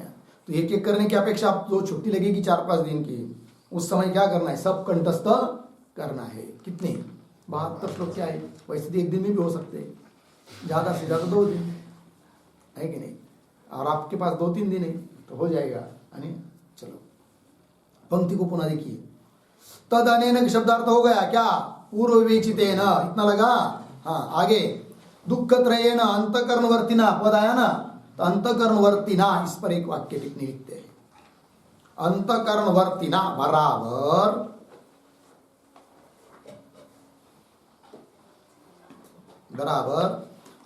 तो एक एक करने की अपेक्षा आप जो छुट्टी लगेगी 4-5 दिन की, उस समय क्या करना है, सब कंठस्थ करना है। कितने, 72 श्लोक क्या है, वैसे तो एक दिन में भी हो सकते हैं, ज्यादा से ज्यादा 2 दिन है कि नहीं, और आपके पास 2-3 दिन है तो हो जाएगा, है नहीं। चलो पंक्ति को पुनः देखिए। तद अनेन शब्दार्थ हो गया क्या, पूर्व विवेचितेन, इतना लगा। हाँ आगे, दुख त्रयेण अंतकरणवर्तिना पद आया ना, तो अंतकरणवर्तिना, इस पर एक वाक्य टिप्पणी लिखते हैं। अंतकरणवर्तिना बराबर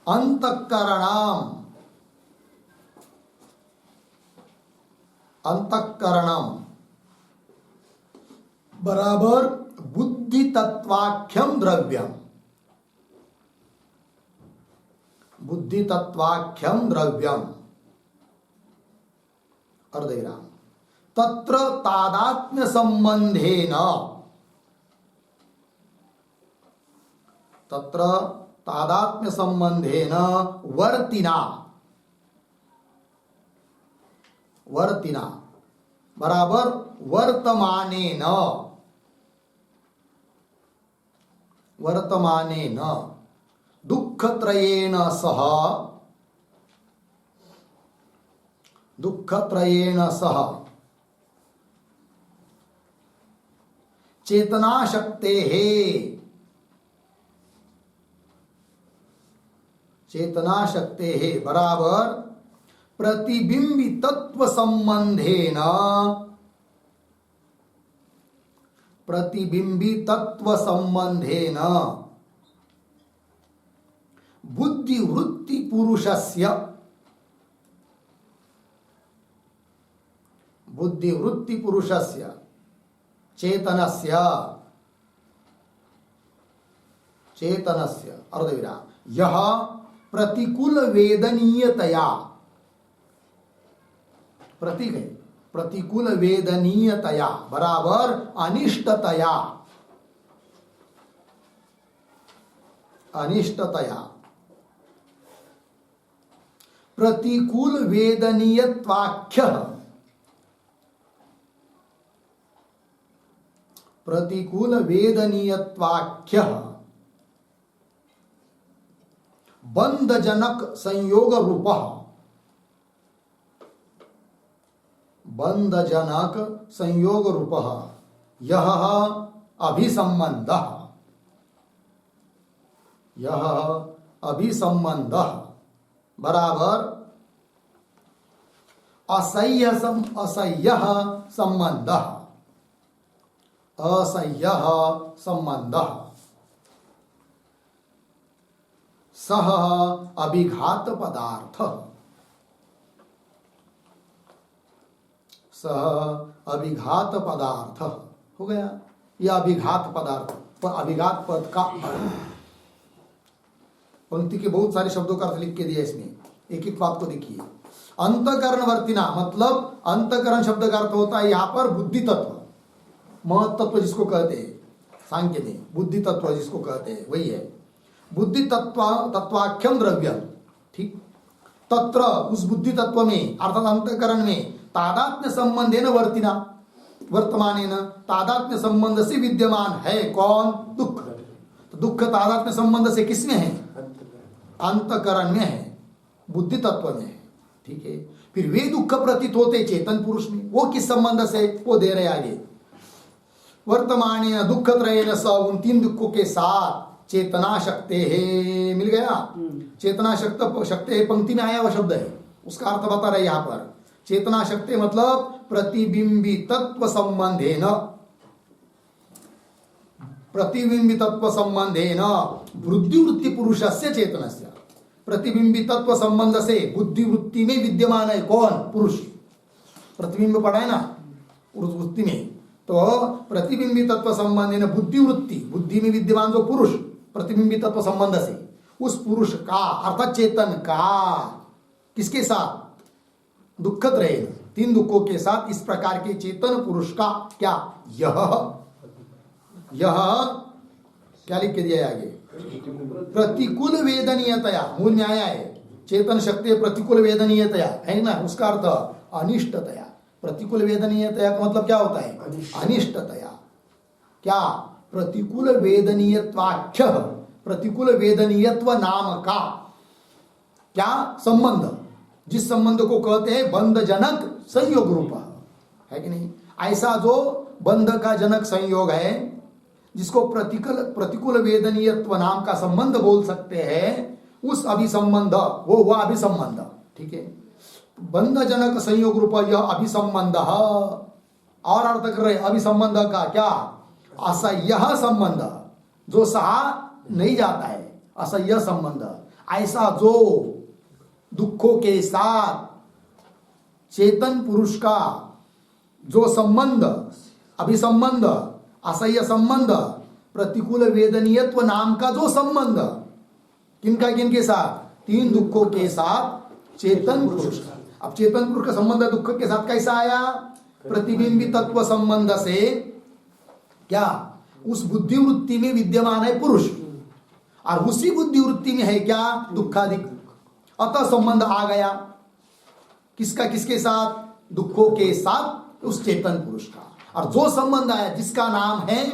अंतकरणम, अंतकरणम बराबर बुद्धि तत्वाख्यम द्रव्यम, बुद्धि तत्वाख्यम द्रव्यम, अर्धविराम, तत्र तादात्म्य संबंधेन, तत्र तादात्म्य संबंधेन वर्तिना, वर्तिना बराबर वर्तमानेन, वर्तमानेन दुःखत्रयेण सह, दुःखत्रयेण सह चेतनाशक्तेः, चेतनाशक्तेः बराबर प्रतिबिंबी तत्व संबंधेन, प्रतिबिंबी तत्व संबंधेन बुद्धि वृत्ति पुरुषस्य, बुद्धि वृत्ति पुरुषस्य चेतनस्य, चेतनस्य अर्धविराम, यह प्रतिकूल वेदनीयतया, प्रतीक है, प्रतिकूल वेदनीयतया बराबर अनिष्टतया, अनिष्टतया, प्रतिकूल वेदनीयत्वाख्य, प्रतिकूल वेदनीयत्वाख्य बंधजनक संयोग रूप, बंधजनक संयोग रूप यह अभिसंबंध, यह अभिसंबंध बराबर असह्य असह्य संबंध, असह्य संबंध सह अभिघात पदार्थ, सह अभिघात पदार्थ हो गया। यह अभिघात पदार्थ, अभिघात पद का पंक्ति के बहुत सारे शब्दों का अर्थ लिख के दिया इसमें, एक एक बात को देखिए। अंतकरणवर्तिना मतलब अंतकरण शब्द का अर्थ होता है यहाँ पर बुद्धि तत्व, महत तत्व जिसको कहते हैं सांख्य में, बुद्धि तत्व जिसको कहते हैं वही है बुद्धि तत्व, तत्वाख्यम द्रव्य, ठीक। तत्र उस बुद्धि तत्व में अर्थात अंतकरण में तादात्म्य संबंधेन वर्तिना, वर्तमानेन तादात्म्य संबंध से विद्यमान है कौन, दुख। तो दुख तादात्म्य संबंध से किसमें है, अंतकरण में है, बुद्धि तत्व में है, ठीक है। फिर वे दुख प्रतीत होते चेतन पुरुष में, वो किस संबंध से, वो दे रहे आगे। वर्तमानेन दुख त्रयेन स, उन 3 दुखों के साथ चेतना शक्ति है, मिल गया। चेतना शक्ति है पंक्ति में आया हुआ शब्द है, उसका अर्थ बता रहे यहां पर। चेतना शक्ति मतलब प्रतिबिंबी तत्व संबंधेन, प्रतिबिंबी तत्व संबंधेन बुद्धि वृत्ति पुरुषस्य चेतनस्य, प्रतिबिंबी तत्व संबंध से बुद्धि वृत्ति में विद्यमान है कौन, पुरुष। प्रतिबिंब पढ़ा है ना उस वृत्ति में, तो प्रतिबिंबी तत्व संबंधेन बुद्धि वृत्ति, बुद्धि में विद्यमान जो पुरुष प्रतिबिंबी तत्व संबंध से, उस पुरुष का अर्थात चेतन का किसके साथ, दुख त्रयेन, तीन दुखों के साथ इस प्रकार के चेतन पुरुष का क्या यह क्या लिख के दिया है आगे, प्रतिकूल वेदनीयतया, मूल में आया है चेतन शक्ति प्रतिकूल वेदनीयतया है ना, उसका अर्थ अनिष्टतया। प्रतिकूल वेदनीयतया का मतलब क्या होता है, अनिष्टतया। क्या प्रतिकूल वेदनीयत्वाख्य, प्रतिकूल वेदनीयत्व नाम का क्या संबंध, जिस संबंध को कहते हैं बंधजनक संयोग रूप है कि नहीं। ऐसा जो बंध का जनक संयोग है जिसको प्रतिकूल वेदनीयत्व नाम का संबंध बोल सकते हैं, उस अभिसंबंध वो हुआ अभिसंबंध, ठीक है। बंधजनक संयोग रूप यह अभिसंबंध, और अर्थ कर रहे अभिसंबंध का क्या, असह्य संबंध, जो सहा नहीं जाता है, असह्य संबंध। ऐसा जो दुखों के साथ चेतन पुरुष का जो संबंध, अभिसंबंध, असह्य संबंध, प्रतिकूल वेदनीयत्व नाम का जो संबंध, किनका किनके साथ, तीन दुखों के साथ चेतन पुरुष का। अब चेतन पुरुष का संबंध दुख के साथ कैसा आया, प्रतिबिंबी तत्व संबंध से क्या, उस बुद्धि वृत्ति में विद्यमान है पुरुष, और उसी बुद्धि वृत्ति में है क्या, दुखाधिक। अतः संबंध आ गया किसका किसके साथ, दुखों के साथ उस चेतन पुरुष का। और जो संबंध आया जिसका नाम है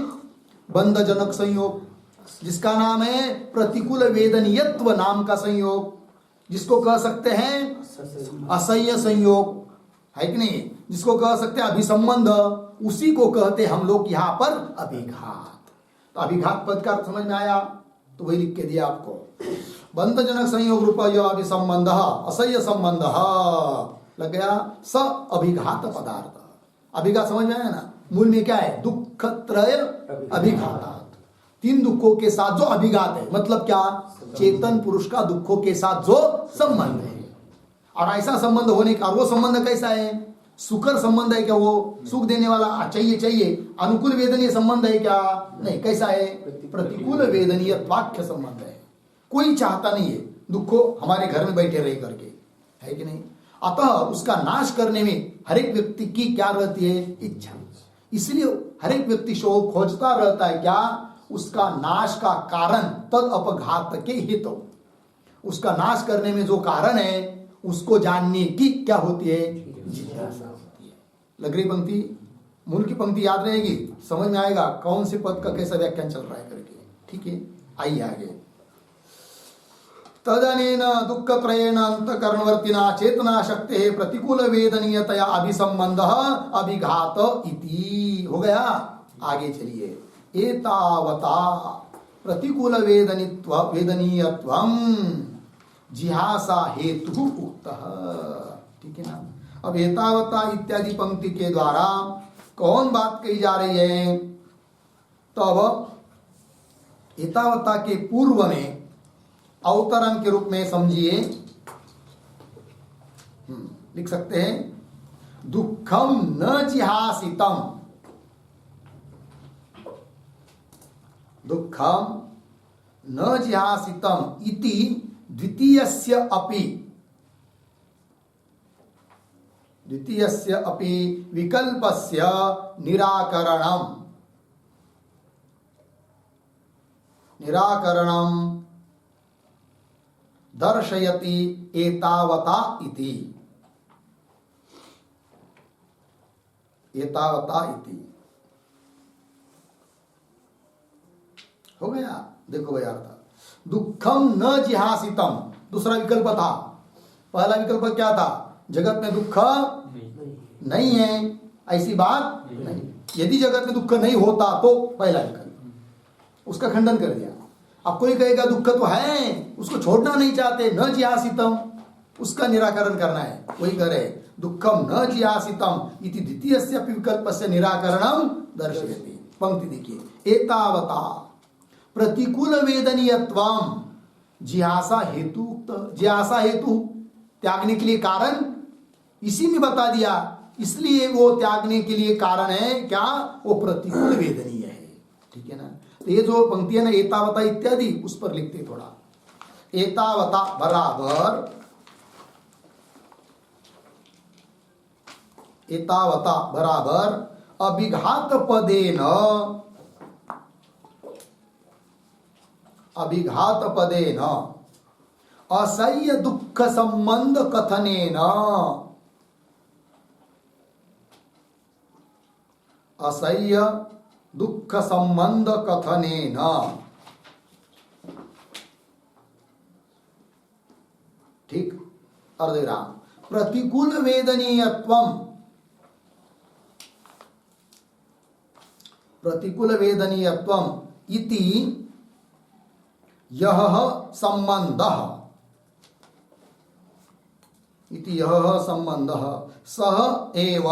बंधजनक संयोग, जिसका नाम है प्रतिकूल वेदनीयत्व नाम का संयोग, जिसको कह सकते हैं असह्य संयोग, है कि नहीं, जिसको कह सकते हैं अभिसंबंध, उसी को कहते हम लोग यहां पर अभिघात। तो अभिघात पद का अर्थ समझ में आया, तो वही लिख के दिया आपको, बंधजनक संयोग रूप यह अभिसंबंध, असह्य संबंध लग गया, स अभिघात पदार्थ। अभिघात समझ में आया ना, मूल में क्या है, दुख त्रय अभिघात, तीन दुखों के साथ जो अभिघात है, मतलब क्या, चेतन पुरुष का दुखों के साथ जो संबंध है। और ऐसा संबंध होने का, वो संबंध कैसा है, सुकर संबंध है क्या, वो सुख देने वाला चाहिए, अनुकूल वेदनीय संबंध है क्या, नहीं, कैसा है, प्रतिकूल वेदनीय वाक्य संबंध है। कोई चाहता नहीं है दुखों हमारे घर में बैठे रह करके, है कि नहीं। अतः उसका नाश करने में हर एक व्यक्ति की क्या रहती है, इच्छा। इसलिए हर एक व्यक्ति शोक खोजता रहता है क्या, उसका नाश का कारण, तद अपघात के हित, उसका नाश करने में जो कारण है उसको जानने की क्या होती है, जिज्ञासा होती है। लग रही पंक्ति, मूल की पंक्ति याद रहेगी, समझ में आएगा कौन से पद का कैसा व्याख्यान चल रहा है करके, ठीक है। आइए आगे, तदनेन दुःखत्रयेण अंतःकरणवर्तिना चेतना शक्ति प्रतिकूल वेदनीयतया अभिसंबंध अभिघात इति हो गया। आगे चलिए, एतावता प्रतिकूल वेदनीयत्वं जिहासा हेतु उक्तः, ठीक है ना। अब एतावता इत्यादि पंक्ति के द्वारा कौन बात कही जा रही है, तो अब एतावता के पूर्व में अवतरण के रूप में समझिए, लिख सकते हैं, दुखम न जिहासितम, दुखम न जिहासितम इति द्वितीयस्य अपि विकल्पस्य निराकरणं दर्शयति एतावता इति, एतावता इति हो गया। देखो भाई अर्थ, दुखम न जिहासितम दूसरा विकल्प था, पहला विकल्प क्या था, जगत में दुख नहीं है, ऐसी बात नहीं। यदि जगत में दुख नहीं होता तो पहला विकल्प, उसका खंडन कर दिया। अब कोई कहेगा दुख तो है, उसको छोड़ना नहीं चाहते, न जिहासितम, उसका निराकरण करना है, वही करे, दुखम न जिहासितम इति द्वितीयस्य विकल्पस्य निराकरणं दर्शयति। पंक्ति देखिए, एतावता प्रतिकूल वेदनीयत्वं जिहासा हेतु, जिहासा हेतु त्यागने के लिए कारण इसी में बता दिया, इसलिए वो त्यागने के लिए कारण है क्या, वो प्रतिकूल वेदनीय है, ठीक है ना। तो ये जो पंक्ति है ना, एतावता इत्यादि, उस पर लिखते थोड़ा, एतावता बराबर एतावता बराबर अभिघात पदेन असह्य दुःख संबंध कथनेन असह्य दुःख संबंध कथनेन ठीक अर्धविराम प्रतिकूल वेदनीयत्वम इति यह संबंधः स एव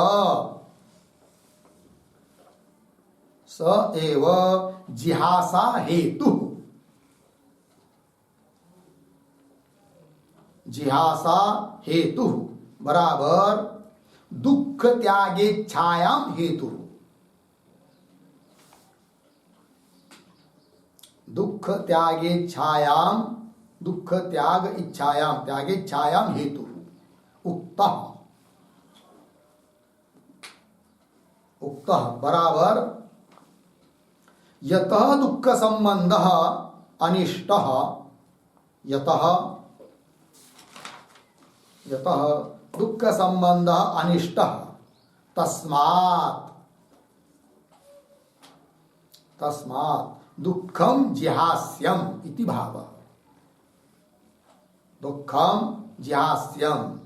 जिहासा हेतु बराबर दुख त्यागेच्छायाम हेतु दुख त्याग इच्छायाम हेतु उक्त बराबर यतः दुःख संबंधः अनिष्टः यतः दुःख संबंधः अनिष्टः तस्मात् दुःखम जिहास्यम इति भावः दुःखम जिहास्यम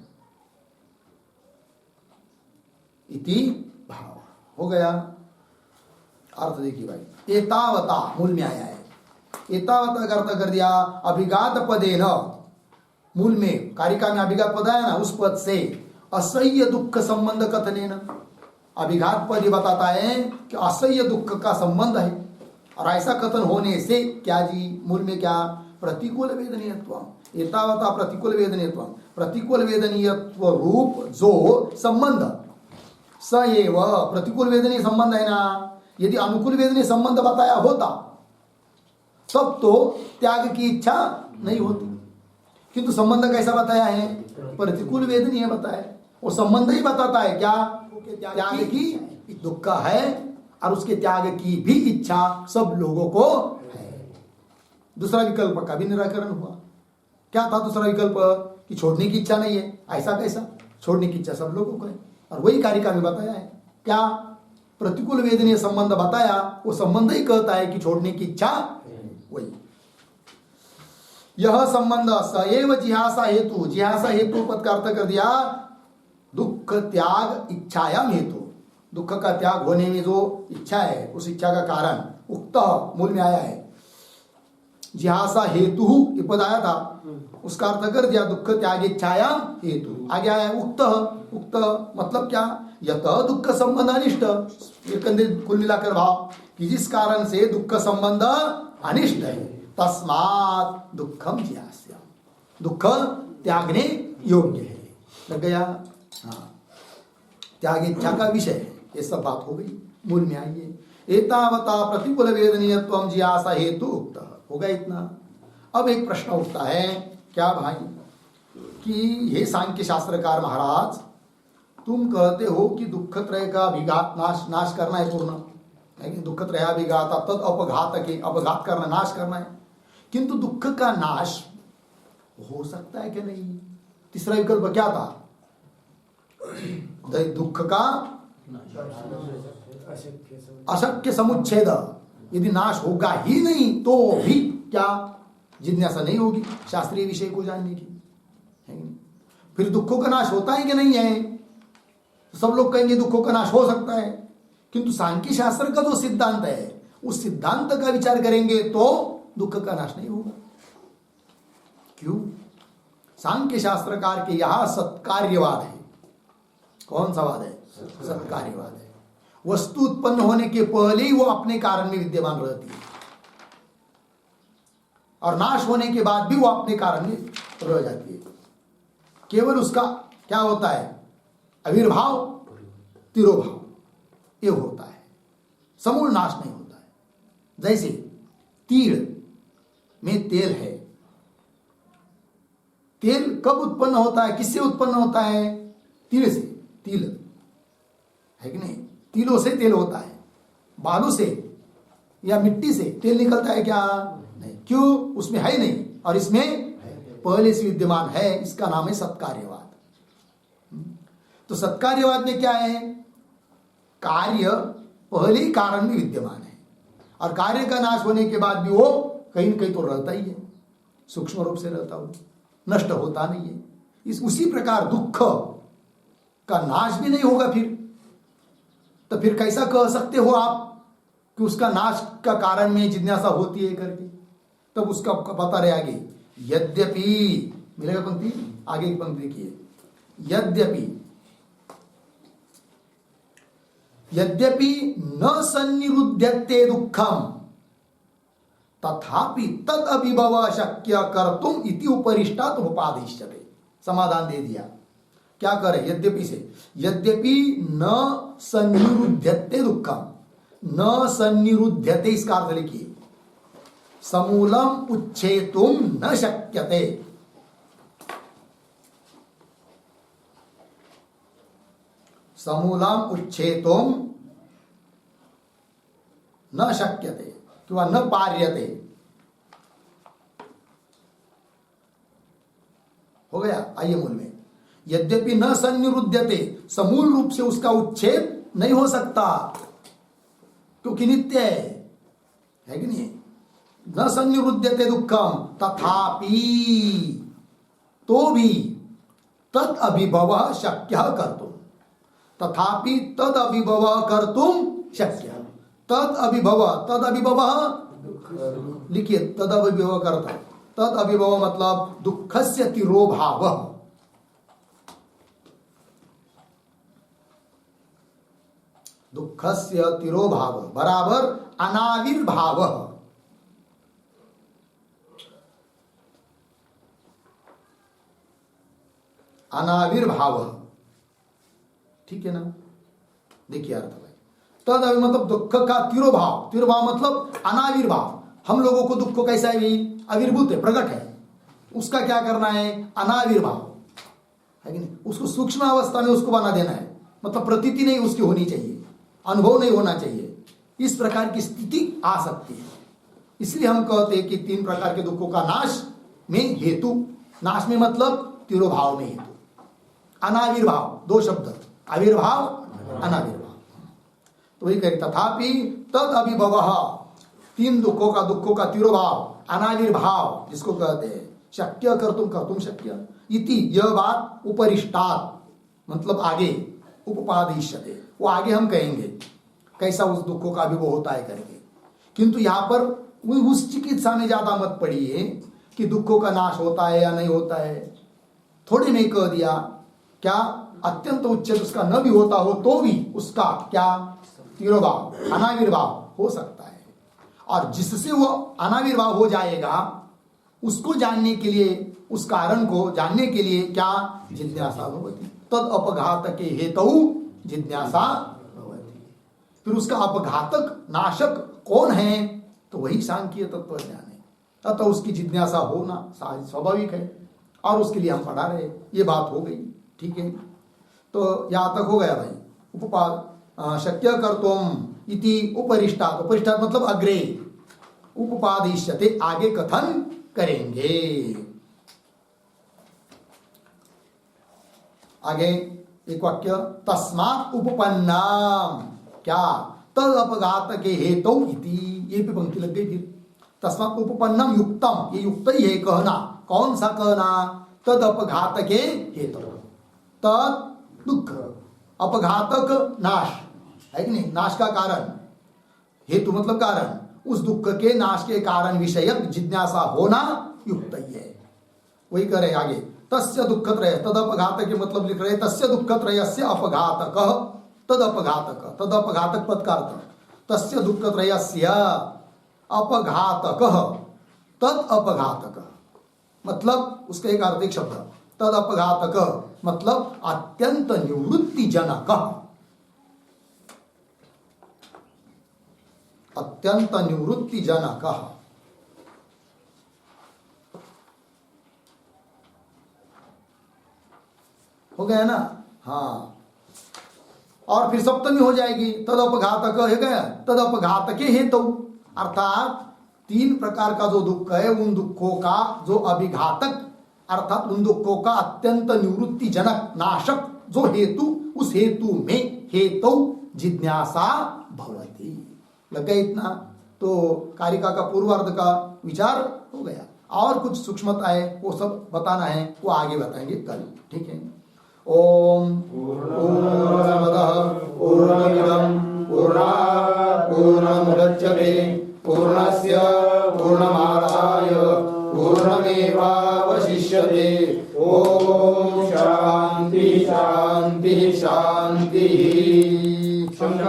इति भाव हो गया। अर्थ देखिए भाई, एतावता मूल में आया है। एतावता का अर्थ कर दिया अभिघात पदेन, मूल में कारिका में अभिघात पद है ना, उस पद से असह्य दुःख संबंध कथनेन, अभिघात पद ये बताता है कि असह्य दुःख का संबंध है। और ऐसा कथन होने से क्या जी, मूल में क्या, प्रतिकूल वेदनीयत्व। एतावता प्रतिकूल वेदनीयत्व, प्रतिकूल वेदनीयत्व रूप जो संबंध स एव, प्रतिकूल वेदनीय संबंध है ना। यदि अनुकूल वेदनीय संबंध बताया होता तब तो त्याग की इच्छा नहीं होती, किंतु संबंध कैसा बताया है, प्रतिकूल वेदनीय बताया। वो संबंध ही बताता है क्या, त्याग की दुख है और उसके त्याग की भी इच्छा सब लोगों को है। दूसरा विकल्प का भी निराकरण हुआ। क्या था दूसरा विकल्प, कि छोड़ने की इच्छा नहीं है। ऐसा कैसा, छोड़ने की इच्छा सब लोगों को है। और वही कारिका में बताया है क्या, प्रतिकूल वेदनीय संबंध बताया, वो संबंध ही कहता है कि छोड़ने की इच्छा वही। यह संबंध सएव जिहासा हेतु, जिहासा हेतु पद का अर्थ कर दिया दुख त्याग इच्छायाम हेतु, दुख का त्याग होने में जो इच्छा है उस इच्छा का कारण उक्त मूल में आया है। जिहासा हेतु ये पद आया था, उसका अर्थ कर दिया दुख त्याग इच्छायाम हेतु। आगे आया उक्त, उक्त मतलब क्या, यत दुख संबंध अनिष्ट, कुल मिलाकर भाव कि जिस कारण से दुख संबंध अनिष्ट है, तस्मात् दुखम जिहास्यम, दुख त्यागने योग्य है। लग गया, हाँ, त्याग इच्छा का विषय है। ये सब बात हो गई, मूल में आइए। एतावता प्रतिकूल वेदनीयत्वम जिहासा हेतु उक्त, हो गया इतना। अब एक प्रश्न उठता है, क्या भाई, कि हे सांख्य शास्त्रकार महाराज, तुम कहते हो कि दुख त्रय का विघात नाश करना है पूर्ण, है कि दुख त्रय विघात तद अपघात के, अपघात करना, नाश करना है, किंतु दुख का नाश हो सकता है कि नहीं। तीसरा विकल्प क्या था, दुख का अशक्य समुच्छेद, यदि नाश होगा ही नहीं तो भी क्या जिज्ञासा नहीं होगी शास्त्रीय विषय को जानने की, है नहीं? फिर दुखों का नाश होता है कि नहीं है, सब लोग कहेंगे दुखों का नाश हो सकता है, किंतु सांख्य शास्त्र का जो सिद्धांत है उस सिद्धांत का विचार करेंगे तो दुख का नाश नहीं होगा। क्यों, सांख्य शास्त्रकार के यहां सत्कार्यवाद है। कौन सा वाद है, सत्कार्यवाद है। वस्तु उत्पन्न होने के पहले ही वो अपने कारण में विद्यमान रहती है और नाश होने के बाद भी वो अपने कारण में रह जाती है। केवल उसका क्या होता है, आविर्भाव तिरोभाव ये होता है, समूल नाश नहीं होता है। जैसे तील में तेल है, तेल कब उत्पन्न होता है, किससे उत्पन्न होता है, तिल से। तिल है कि नहीं? तिलों से तेल होता है, बालू से या मिट्टी से तेल निकलता है क्या? नहीं। क्यों? उसमें है नहीं, और इसमें पहले से विद्यमान है। इसका नाम है सत्कार्यवाद। तो सत्कार्यवाद में क्या है? कार्य पहले ही कारण में विद्यमान है, और कार्य का नाश होने के बाद भी वो कहीं न कहीं तो रहता ही है, सूक्ष्म रूप से रहता हो, नष्ट होता नहीं है। उसी प्रकार दुख का नाश भी नहीं होगा फिर, तो फिर कैसा कह सकते हो आप कि उसका नाश का कारण में जिज्ञासा होती है करके? तब उसका पता रहे आगे। यद्यपि, मिलेगा पंक्ति, आगे की पंक्ति देखिए। यद्यपि न सन्निरुध्यते दुखम तथापि तद अभिभव शक्य कर्तुम इति उपरिष्टात् उपादिश्यते। समाधान दे दिया। क्या करे? यद्यपि से, यद्यपि न सन्निरुध्यते दुखम, न सन्निरुध्यते इसका अर्थ लिखिए, समूलम उच्छेतुम न शक्यते। समूलम उच्छेतुम न शक्यते किंवा न पार्यते। हो गया? आइए मूल में। यद्यपि न सन्निरुध्यते, समूल रूप से उसका उच्छेद नहीं हो सकता क्योंकि नित्य है कि नहीं? न सन्निरुध्यते दुखम तथापि, तो भी, तद अभिभव शक्य कर्तुम, तथापि तद अभिभव कर्तुम शक्य। तद अभिभव, तद अभिभव लिखिए, तद अभिभव कर्ता। तद अभिभव मतलब दुखस्य तिरोभाव। दुखस्य तिरोभाव बराबर अनाविर्भाव। अनाविर्भाव, ठीक है ना? देखिए अर्थ भाई। तद अभी मतलब दुख का तिरोभाव। तिरोभाव मतलब अनाविर्भाव। हम लोगों को दुख कैसा है? आविर्भूत है, प्रकट है। उसका क्या करना है? अनाविर्भाव, है कि नहीं? उसको सूक्ष्म अवस्था में उसको बना देना है, मतलब प्रतीति नहीं उसकी होनी चाहिए, अनुभव नहीं होना चाहिए। इस प्रकार की स्थिति आ सकती है। इसलिए हम कहते हैं कि तीन प्रकार के दुखों का नाश में हेतु, नाश में मतलब तिरोभाव में हेतु, अनाविर्भाव, दो शब्द, आविर्भाव अनाविर्भाव। तो वही कहे तथापि तद अभिभव, तीन दुखों का तिरोभाव, अनाविर्भाव जिसको कहते हैं, शक्य कर्तुम शक्य इति, यह बात उपरिष्टात् मतलब आगे, उपपादिष्यते, वो आगे हम कहेंगे कैसा उस दुखों का अभिभव होता है करके। किंतु यहाँ पर उस चिकित्सा में ज्यादा मत पड़िए कि दुखों का नाश होता है या नहीं होता है। थोड़ी नहीं कह दिया क्या? अत्यंत उच्चेद उसका न भी होता हो तो भी उसका क्या? तिरोभाव, अनाविर्भाव हो सकता है। और जिससे वो अनाविर्भाव हो जाएगा उसको जानने के लिए, उस कारण को जानने के लिए क्या? जिज्ञासा भवति। तद अपघातके हेतु जिज्ञासा भवति। फिर उसका अपघातक, नाशक कौन है? तो वही सांख्य तत्व ज्ञान है। अतः उसकी जिज्ञासा होना स्वाभाविक है, और उसके लिए हम पढ़ा रहे। ये बात हो गई, ठीक है? तो यहाँ तक हो गया भाई। उपपाद शक्य कर्तुम इति उपरिष्टात्, उपरिष्टात् मतलब अग्रे, उपपादिष्यते आगे कथन करेंगे। आगे एक वाक्य, तस्मात् उपपन्नाम, क्या? तद अपघात के हेतु इति, ये भी पंक्ति लग गई। फिर तस्मात् उपपन्नम युक्तम, ये युक्त ही है कहना। कौन सा कहना? तद अपघात के हेतु, तद दुख, अपघातक नाश, है कि नहीं? नाश का कारण, हेतु मतलब कारण, उस दुख के नाश के कारण विषयक जिज्ञासा होना युक्त ही है। वही करे आगे, तस्य दुःखत्रय, तद अपघातक के मतलब लिख रहे, तस्य दुःखत्रयस्य अपघातक, तद अपघातक, तद अपघातक पद का अर्थ, तस्य दुःखत्रयस्य अपघातक, तद अपघातक मतलब उसका एक आर्थिक शब्द, तद अपघातक मतलब अत्यंत निवृत्ति जनक, अत्यंत निवृत्ति जनक। हो गया ना? हाँ। और फिर सप्तमी हो जाएगी, तदपघातक है गया, तदपघातके हेतु, अर्थात 3 प्रकार का जो दुख है उन दुखों का जो अभिघातक अर्थात उन दुखों का अत्यंत निवृत्ति जनक नाशक जो हेतु, उस हेतु में हेतु जिज्ञासा भवती। लग गया इतना? तो कारिका का पूर्वार्ध का विचार हो गया। और कुछ सूक्ष्मता है वो सब बताना है, वो आगे बताएंगे कल। ठीक है। ओम पूर्णमदः पूर्णमिदं पूर्णात् पूर्णमुदच्यते पूर्णस्य पूर्णमादाय पूर्णमेवावशिष्यते।